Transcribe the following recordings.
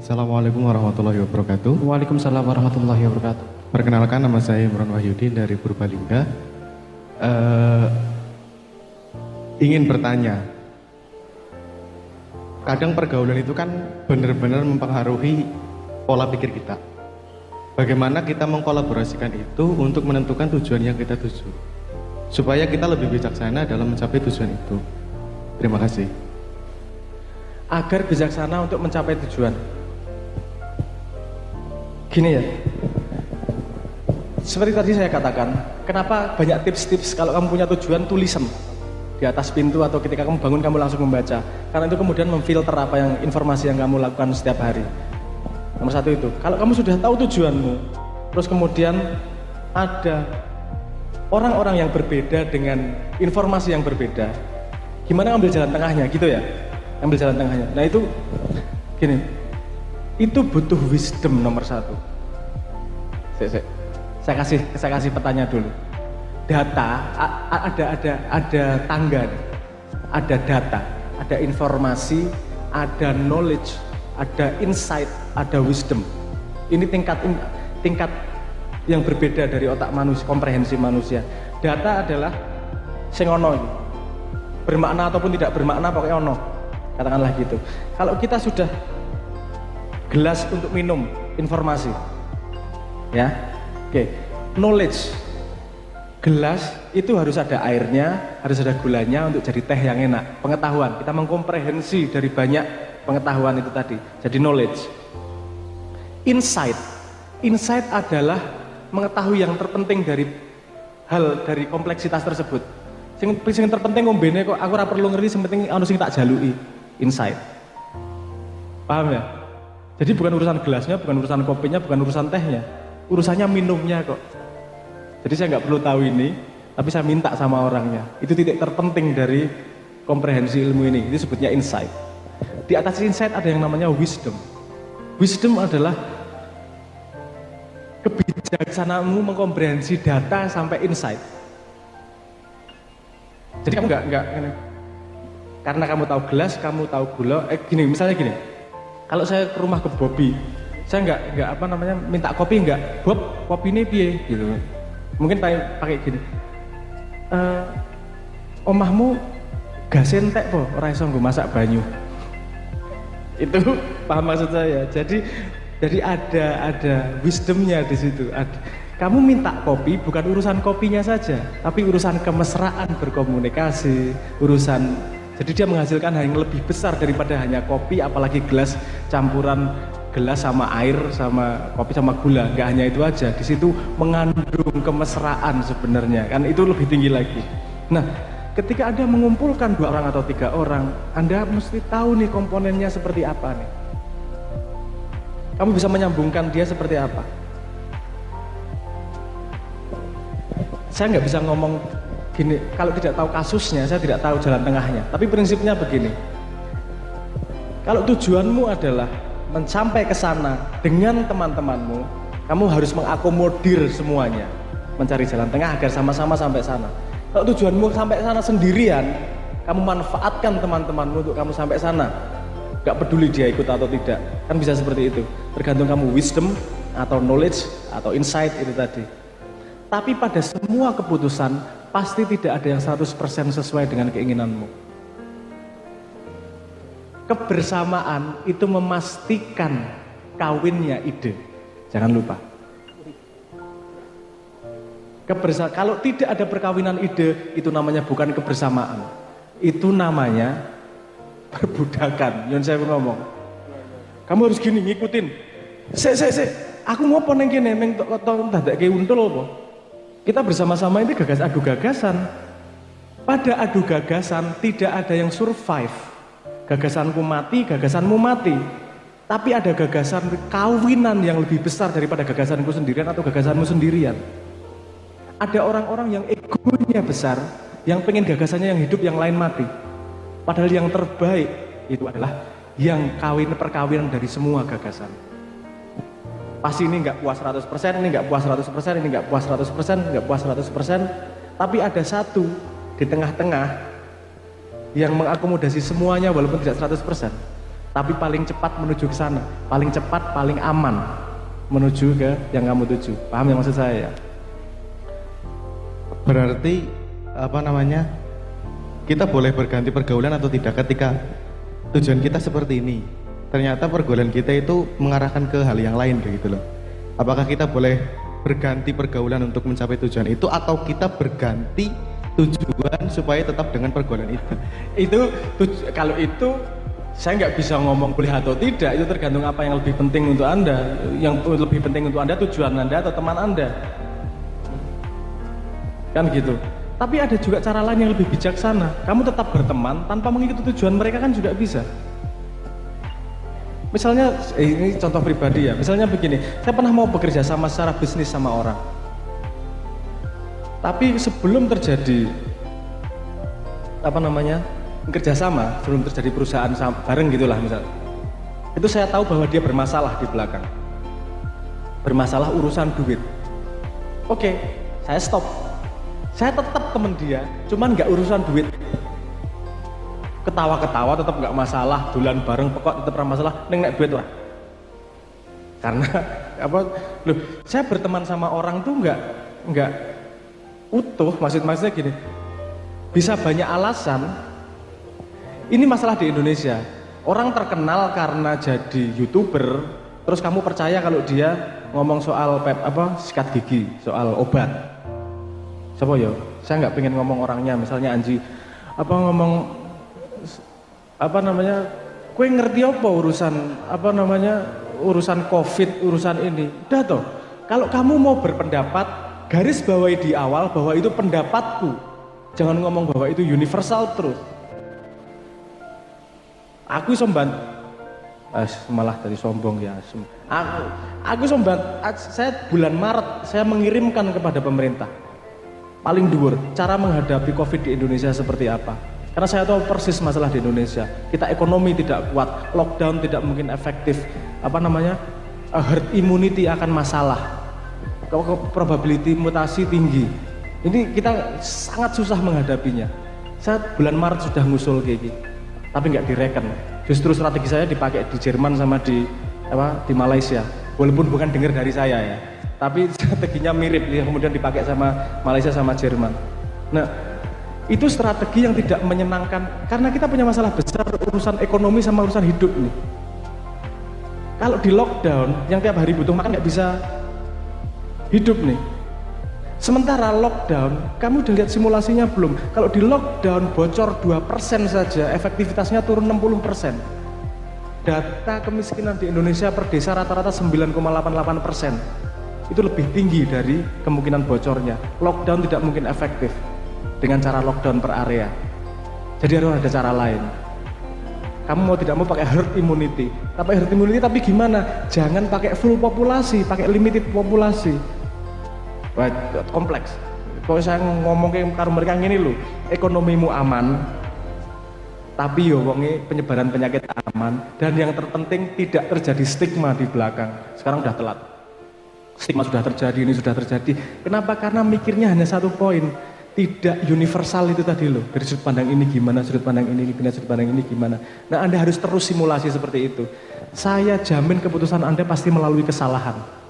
Assalamualaikum warahmatullahi wabarakatuh. Waalaikumsalam warahmatullahi wabarakatuh. Perkenalkan, nama saya Imran Wahyudi dari Purbalingga. Ingin bertanya, kadang pergaulan itu kan benar-benar mempengaruhi pola pikir kita. Bagaimana kita mengkolaborasikan itu untuk menentukan tujuan yang kita tuju, supaya kita lebih bijaksana dalam mencapai tujuan itu. Terima kasih. Agar bijaksana untuk mencapai tujuan. Gini ya, seperti tadi saya katakan, kenapa banyak tips-tips kalau kamu punya tujuan, tulisan di atas pintu atau ketika kamu bangun kamu langsung membaca, karena itu kemudian memfilter apa yang informasi yang kamu lakukan setiap hari. Nomor satu itu, kalau kamu sudah tahu tujuanmu, terus kemudian ada orang-orang yang berbeda dengan informasi yang berbeda, gimana ambil jalan tengahnya gitu ya, ambil jalan tengahnya. Nah itu gini, itu butuh wisdom nomor satu. Saya kasih pertanyaan dulu. Data ada tangga, ada data, ada informasi, ada knowledge, ada insight, ada wisdom. Ini tingkat yang berbeda dari otak manusia, komprehensi manusia. Data adalah sing ono, bermakna ataupun tidak bermakna, pokoknya ono, katakanlah gitu. Kalau kita sudah gelas untuk minum informasi, ya, oke. Knowledge, gelas itu harus ada airnya, harus ada gulanya untuk jadi teh yang enak. Pengetahuan, kita mengkomprehensi dari banyak pengetahuan itu tadi, jadi knowledge. Insight adalah mengetahui yang terpenting dari hal, dari kompleksitas tersebut. Sing terpenting ngombene kok aku ora perlu ngerti, sing penting ana sing tak jaluki. Insight, paham ya? Jadi bukan urusan gelasnya, bukan urusan kopinya, bukan urusan tehnya, urusannya minumnya kok. Jadi saya nggak perlu tahu ini, tapi saya minta sama orangnya. Itu titik terpenting dari komprehensi ilmu ini, itu sebutnya insight. Di atas insight ada yang namanya wisdom. Wisdom adalah kebijaksanaanmu mengkomprehensi data sampai insight. Jadi kamu nggak karena kamu tahu gelas, kamu tahu gula, gini, misalnya gini. Kalau saya ke rumah ke Bobby, saya nggak apa namanya minta kopi, nggak, Bob kopi ini piye gitu. Mungkin pakai gini. Omahmu gas entek po, ora iso nggo masak banyu. Itu paham maksud saya. Jadi ada wisdomnya di situ. Kamu minta kopi bukan urusan kopinya saja, tapi urusan kemesraan berkomunikasi, urusan. Jadi dia menghasilkan hal yang lebih besar daripada hanya kopi, apalagi gelas campuran gelas sama air, sama kopi sama gula. Nggak hanya itu aja, di situ mengandung kemesraan sebenarnya, kan itu lebih tinggi lagi. Nah, ketika Anda mengumpulkan 2 orang atau 3 orang, Anda mesti tahu nih komponennya seperti apa nih. Kamu bisa menyambungkan dia seperti apa. Saya nggak bisa ngomong gini, kalau tidak tahu kasusnya, saya tidak tahu jalan tengahnya. Tapi prinsipnya begini, kalau tujuanmu adalah mencapai ke sana dengan teman-temanmu, kamu harus mengakomodir semuanya, mencari jalan tengah agar sama-sama sampai sana. Kalau tujuanmu sampai sana sendirian, kamu manfaatkan teman-temanmu untuk kamu sampai sana, gak peduli dia ikut atau tidak, kan bisa seperti itu, tergantung kamu wisdom atau knowledge atau insight itu tadi. Tapi pada semua keputusan pasti tidak ada yang 100% sesuai dengan keinginanmu. Kebersamaan itu memastikan kawinnya ide. Jangan lupa. Kalau tidak ada perkawinan ide, itu namanya bukan kebersamaan. Itu namanya perbudakan. Yang saya ngomong. Kamu harus gini ngikutin. Aku mau poneng kene meng tok dadake untul apa? Kita bersama-sama ini adu gagasan. Pada adu gagasan tidak ada yang survive. Gagasanku mati, gagasanmu mati. Tapi ada gagasan kawinan yang lebih besar daripada gagasanku sendirian atau gagasanmu sendirian. Ada orang-orang yang egonya besar, yang pengen gagasannya yang hidup, yang lain mati. Padahal yang terbaik itu adalah yang perkawinan dari semua gagasan. Pasti ini nggak puas 100%, ini nggak puas 100%, ini nggak puas 100%, nggak puas 100%. Tapi ada satu di tengah-tengah yang mengakomodasi semuanya walaupun tidak 100%. tapi paling cepat menuju ke sana, paling cepat, paling aman menuju ke yang kamu tuju. Paham yang maksud saya ya? Berarti kita boleh berganti pergaulan atau tidak ketika tujuan kita seperti ini, ternyata pergaulan kita itu mengarahkan ke hal yang lain kayak gitu loh. Apakah kita boleh berganti pergaulan untuk mencapai tujuan itu, atau kita berganti tujuan supaya tetap dengan pergaulan itu? Kalau itu saya nggak bisa ngomong boleh atau tidak, itu tergantung apa yang lebih penting untuk Anda. Yang lebih penting untuk Anda tujuan Anda atau teman Anda, kan gitu. Tapi ada juga cara lain yang lebih bijaksana. Kamu tetap berteman tanpa mengikuti tujuan mereka kan juga bisa. Misalnya, ini contoh pribadi ya. Misalnya begini, saya pernah mau bekerja sama secara bisnis sama orang. Tapi sebelum terjadi kerjasama, sebelum terjadi perusahaan bareng gitulah misalnya, itu saya tahu bahwa dia bermasalah di belakang, bermasalah urusan duit. Oke, saya stop. Saya tetap temen dia, cuman nggak urusan duit. Ketawa-ketawa tetap nggak masalah, dolan bareng pokok tetap masalah, nek duit lah. Karena saya berteman sama orang tuh nggak utuh, maksudnya gini. Bisa banyak alasan. Ini masalah di Indonesia. Orang terkenal karena jadi YouTuber, terus kamu percaya kalau dia ngomong soal sikat gigi, soal obat. Siapa ya? Saya nggak pengen ngomong orangnya, misalnya Anji, kue ngerti apa urusan COVID, urusan ini. Udah toh, kalau kamu mau berpendapat, garis bawahi di awal bahwa itu pendapatku. Jangan ngomong bahwa itu universal truth. Aku somban, malah dari sombong ya. Aku somban, saya bulan Maret saya mengirimkan kepada pemerintah. Paling dhuwur, cara menghadapi COVID di Indonesia seperti apa? Karena saya tahu persis masalah di Indonesia. Kita ekonomi tidak kuat, lockdown tidak mungkin efektif. Herd immunity akan masalah. Probability mutasi tinggi. Ini kita sangat susah menghadapinya. Saya bulan Maret sudah ngusul kayak gitu, tapi nggak direken. Justru strategi saya dipakai di Jerman sama di Malaysia. Walaupun bukan dengar dari saya ya, tapi strateginya mirip yang kemudian dipakai sama Malaysia sama Jerman. Nah, itu strategi yang tidak menyenangkan karena kita punya masalah besar urusan ekonomi sama urusan hidup nih. Kalau di lockdown yang tiap hari butuh makan nggak bisa hidup nih. Sementara lockdown, kamu udah lihat simulasinya belum? Kalau di lockdown bocor 2% saja, efektivitasnya turun 60%. Data kemiskinan di Indonesia per desa rata-rata 9,88%. Itu lebih tinggi dari kemungkinan bocornya. Lockdown tidak mungkin efektif dengan cara lockdown per area. Jadi harus ada cara lain. Kamu mau tidak mau pakai herd immunity. Tapi gimana? Jangan pakai full populasi, pakai limited populasi. Wah, kompleks. Kalau saya ngomong karo mereka gini loh, ekonomimu aman, tapi yo wonge penyebaran penyakit aman, dan yang terpenting tidak terjadi stigma di belakang. Sekarang udah telat. Stigma sudah terjadi, ini sudah terjadi. Kenapa? Karena mikirnya hanya satu poin, tidak universal itu tadi loh. Dari sudut pandang ini gimana, sudut pandang ini gimana, sudut pandang ini gimana. Nah, Anda harus terus simulasi seperti itu. Saya jamin keputusan Anda pasti melalui kesalahan.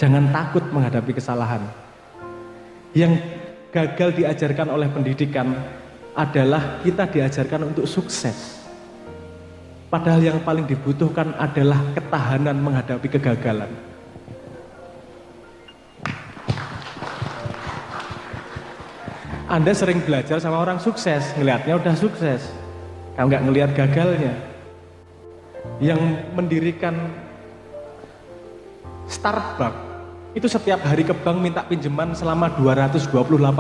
Jangan takut menghadapi kesalahan. Yang gagal diajarkan oleh pendidikan adalah kita diajarkan untuk sukses. Padahal yang paling dibutuhkan adalah ketahanan menghadapi kegagalan. Anda sering belajar sama orang sukses, ngelihatnya udah sukses. Kamu nggak ngelihat gagalnya. Yang mendirikan Starbucks itu setiap hari ke bank minta pinjaman selama 228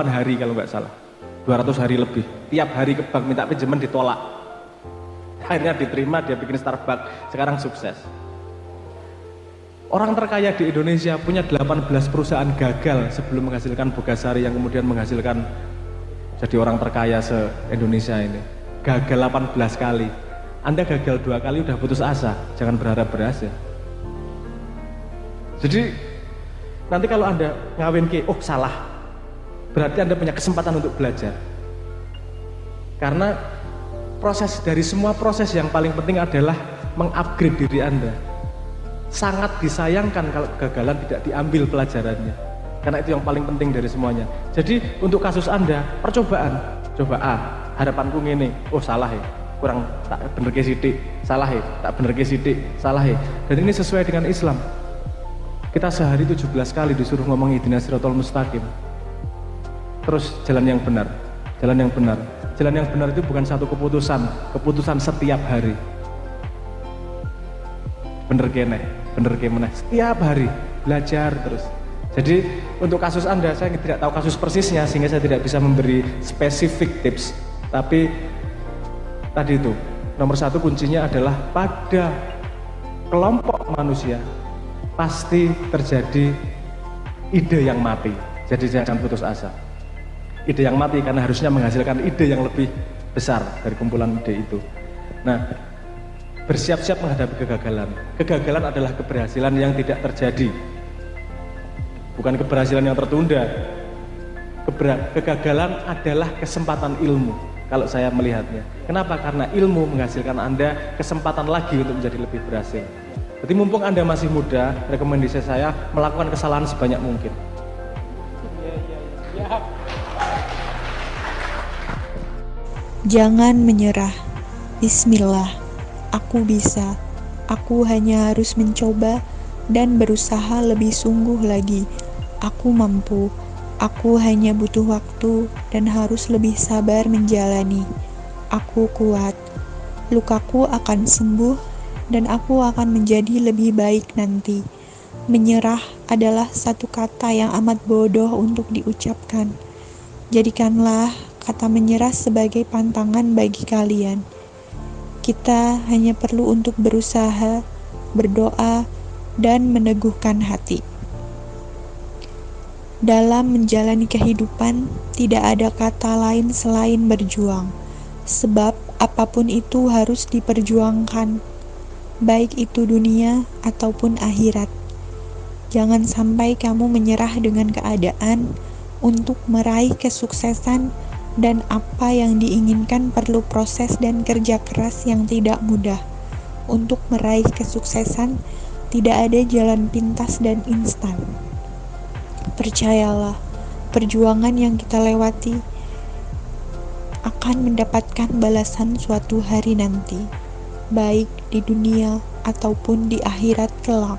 hari kalau nggak salah. 200 hari lebih. Tiap hari ke bank minta pinjaman ditolak. Akhirnya diterima, dia bikin Starbucks, sekarang sukses. Orang terkaya di Indonesia punya 18 perusahaan gagal sebelum menghasilkan Bogasari yang kemudian menghasilkan jadi orang terkaya se-Indonesia ini. Gagal 18 kali. Anda gagal 2 kali udah putus asa, jangan berharap berhasil. Jadi nanti kalau Anda ngawin ke, salah, berarti Anda punya kesempatan untuk belajar. Karena dari semua proses yang paling penting adalah mengupgrade diri Anda. Sangat disayangkan kalau kegagalan tidak diambil pelajarannya, karena itu yang paling penting dari semuanya. Jadi untuk kasus Anda, percobaan, coba A, harapanku ngene, oh salah ya, kurang tak bener ke sidik, salah ya, tak bener ke sidik, salah ya. Dan ini sesuai dengan Islam. Kita sehari 17 kali disuruh ngomong ihdinas siratal mustaqim. Terus jalan yang benar, jalan yang benar. Jalan yang benar itu bukan satu keputusan setiap hari. Bener kene, setiap hari belajar terus. Jadi untuk kasus Anda, saya tidak tahu kasus persisnya sehingga saya tidak bisa memberi spesifik tips. Tapi tadi itu, nomor satu kuncinya adalah pada kelompok manusia pasti terjadi ide yang mati. Jadi jangan putus asa. Ide yang mati karena harusnya menghasilkan ide yang lebih besar dari kumpulan ide itu. Nah, bersiap-siap menghadapi kegagalan. Kegagalan adalah keberhasilan yang tidak terjadi, bukan keberhasilan yang tertunda. Kegagalan adalah kesempatan ilmu, kalau saya melihatnya. Kenapa? Karena ilmu menghasilkan Anda kesempatan lagi untuk menjadi lebih berhasil. Jadi mumpung Anda masih muda, rekomendasi saya melakukan kesalahan sebanyak mungkin. Jangan menyerah. Bismillah. Aku bisa. Aku hanya harus mencoba dan berusaha lebih sungguh lagi. Aku mampu. Aku hanya butuh waktu dan harus lebih sabar menjalani. Aku kuat. Lukaku akan sembuh dan aku akan menjadi lebih baik nanti. Menyerah adalah satu kata yang amat bodoh untuk diucapkan. Jadikanlah kata menyerah sebagai pantangan bagi kalian. Kita hanya perlu untuk berusaha, berdoa, dan meneguhkan hati. Dalam menjalani kehidupan, tidak ada kata lain selain berjuang. Sebab apapun itu harus diperjuangkan, baik itu dunia ataupun akhirat. Jangan sampai kamu menyerah dengan keadaan untuk meraih kesuksesan, dan apa yang diinginkan perlu proses dan kerja keras yang tidak mudah. Untuk meraih kesuksesan, tidak ada jalan pintas dan instan. Percayalah, perjuangan yang kita lewati akan mendapatkan balasan suatu hari nanti, baik di dunia ataupun di akhirat kelak.